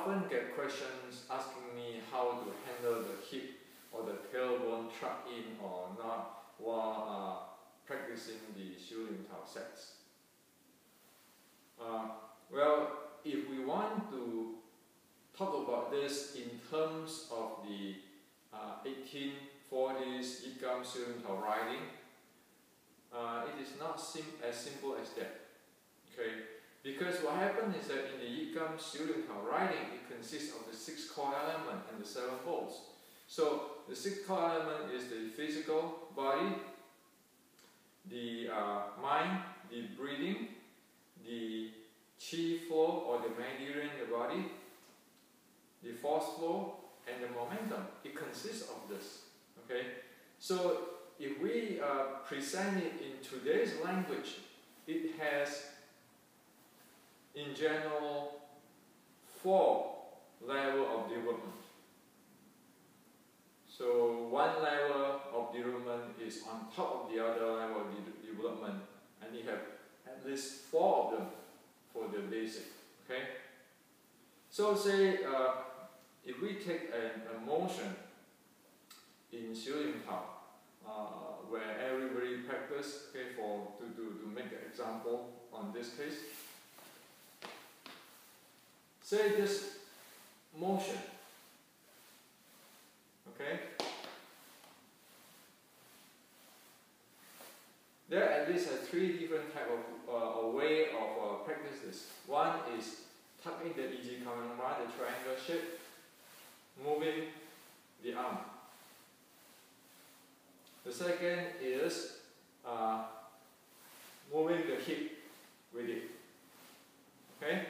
often get questions asking me how to handle the hip or the tailbone tuck in or not while practicing the 小零头 sets. Well, if we want to talk about this in terms of the 1840s Yikam 小零头 riding, it is not as simple as that. Okay? Because what happened is that in the Yikam 小零头 riding, it consists of the 6 core elements and the 7 bolts. So the 6 core element is the physical body, the mind, the breathing, the chi flow or the meridian in the body, the force flow, and the momentum. It consists of this. Okay? So if we present it in today's language, it has in general 4 levels of development. So one level of development is on top of the other level of development, and you have at least 4 of them for the basic. Okay? So say if we take a motion in 小零头, where everybody practice, okay, to make an example on this case. Say this motion, okay? There at least are 3 different type of a way of practice this. One is tuck in the easy common bar, the triangle shape, moving the arm. The second is moving the hip with it. Okay?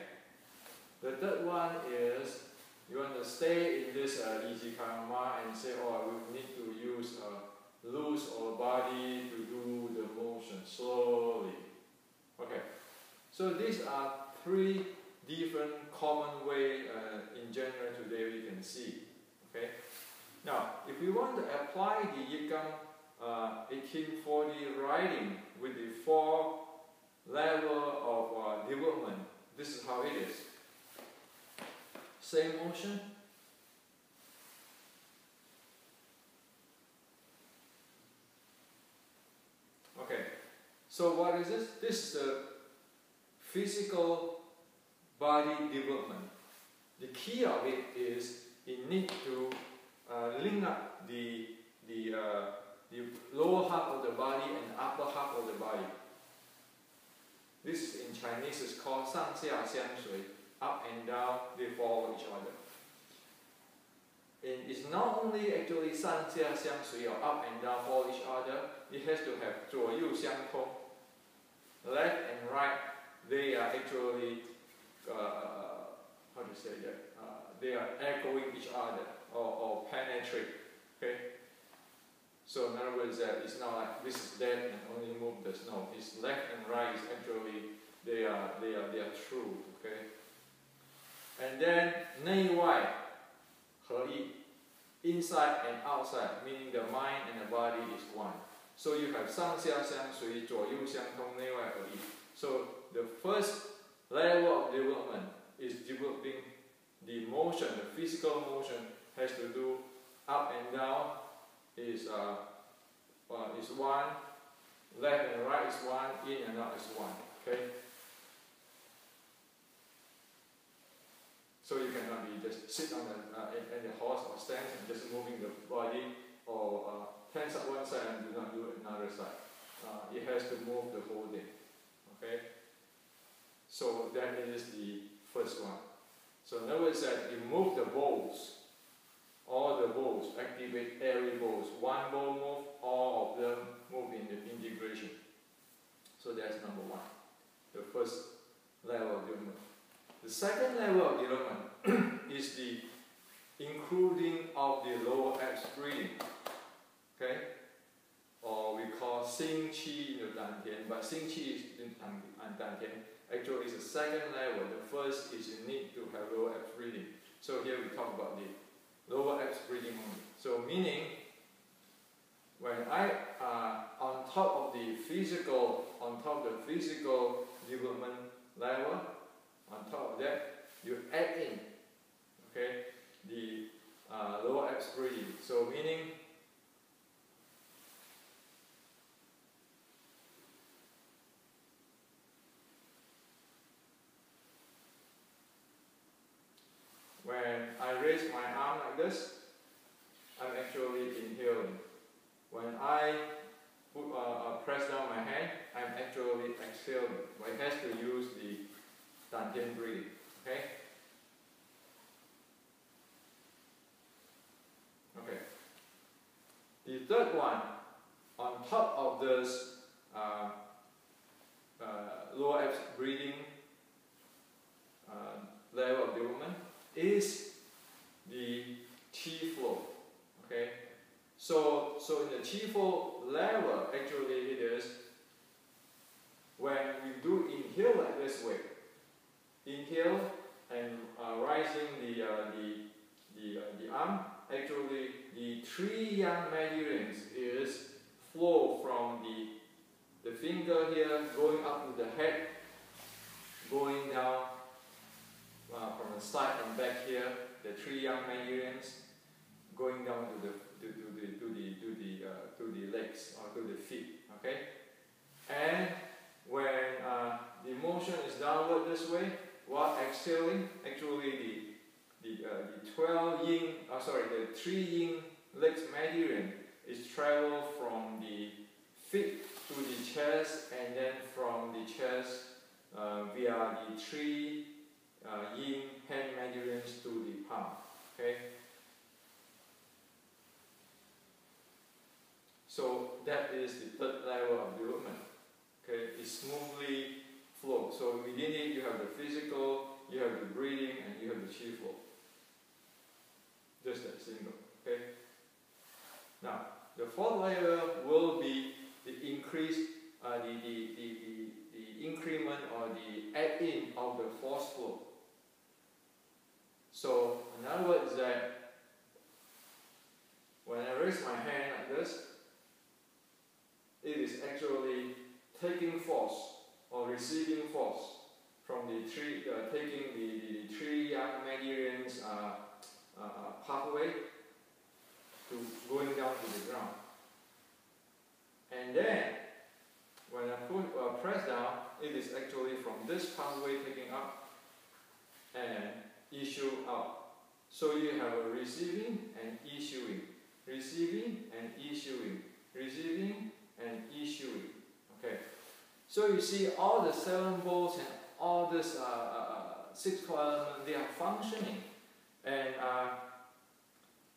The third one is you want to stay in this easy karma and say, oh, we need to use loose our body to do the motion slowly. Okay. So these are 3 different common ways in general today we can see. Okay. Now, if we want to apply the Yikam 1840 riding with the 4 levels of development, this is how it is. Same motion. Okay, so what is this? This is the physical body development. The key of it is it needs to link up the lower half of the body and the upper half of the body. This in Chinese is called 上下相随. Up and down, they follow each other. And it's not only actually 上下相随 or up and down follow each other, it has to have 左右相通. Left and right, they are actually, how to say that? They are echoing each other or penetrate. Okay? So in other words, it's not like this is dead and only move this. No, it's left and right is actually they are true. Okay? And then 内外合一, inside and outside, meaning the mind and the body is one. So you have 上下相随, 左右相通, 内外合一. So the first level of development is developing the motion, the physical motion has to do up and down is one, left and right is one, in and out is one. Okay? So you cannot be just sit on the horse or stand and just moving the body or tense at one side and do not do another side. It has to move the whole thing. Okay? So that is the first one. So in other words that you move the bowls, all the bowls, activate every bowls. One bowl move, all of them move in the integration. So that's number 1. The first level of development. The second level of development is the including of the lower abs breathing. Okay? Or we call 心气 in the dantian, but 心气 is in dantian. Actually, it's the second level. The first is you need to have lower abs breathing. So here we talk about the lower abs breathing only. So meaning, when I on top of the physical development level, on top of that, you add in okay, the lower abs breathing. So meaning when I raise my arm like this, I'm actually inhaling. When I press down my hand, I'm actually exhaling. But it has to use the dantian breathing. Okay? Okay. The third one, on top of this lower abs breathing level of development, is the chi flow. Okay? So in the chi flow level, actually it is when we do inhale like this way. Inhale and rising the arm. Actually, the 3 yang meridians is flow from the finger here going up to the head, going down from the side and back here. The 3 yang meridians going down to the legs or to the feet. Okay, and when the motion is downward this way, while exhaling, actually the 3 yin legs meridian is travel from the feet to the chest, and then from the chest via the 3 yin hand meridians to the palm. Okay. So that is the third level of development. Okay, it smoothly flow. So within it, you have the physical, you have the breathing, and you have the chi flow. Just that simple. Okay. Now, the fourth level will be the increase, the increment or the add-in of the force flow. So, in other words, that when I raise my hand like this, it is actually taking force or receiving force from the taking the 3 yang meridians pathway to going down to the ground. And then when I press down, it is actually from this pathway taking up and issue out. So you have a receiving and issuing, receiving and issuing, receiving and issuing. Okay. So you see all the 7 bolts and all this 6 core elements, they are functioning. And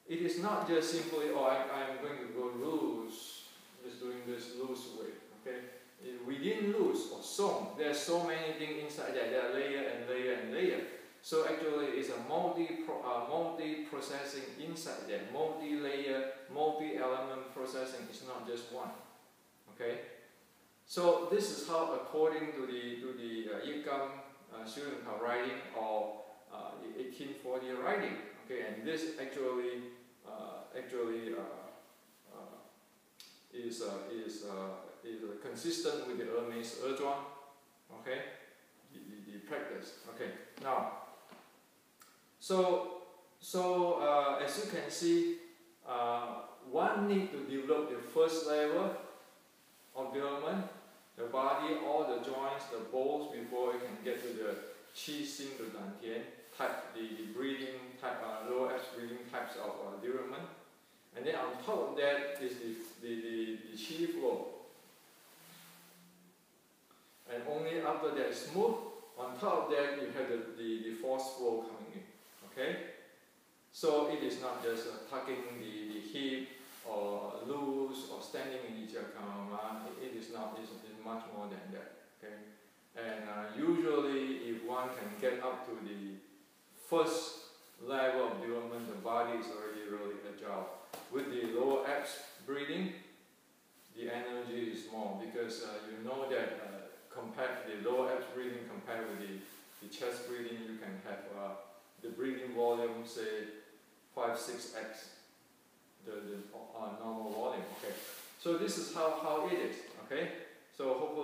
it is not just simply, oh, I'm going to go loose, just doing this loose way. Okay. Within loose or sewn, there are so many things inside there. There are layer and layer and layer. So actually, it's a multi-processing inside there, multi-layer, multi-element processing. It's not just one. Okay. So this is how, according to the Yikam student writing or the 1840 writing. Okay, and this actually is consistent with the Hermes Erdron. Okay, the practice. Okay, now. So as you can see, one need to develop the first level of development, the body, all the joints, the bones, before you can get to the qi xing to dantian type, the breathing type, lower abs breathing types of development. And then on top of that is the qi flow. And only after that is smooth, on top of that you have the force flow coming in. Okay? So it is not just tucking the hip or loose or standing in Ichakama. It is not, it's much more than that. Okay? And usually if one can get up to the first level of development, the body is already really agile. With the lower abs breathing, the energy is more, because you know that compared the lower abs breathing compared with the chest breathing, you can have the breathing volume, say 5-6x the normal volume. Okay, so this is how it is. Okay, so hopefully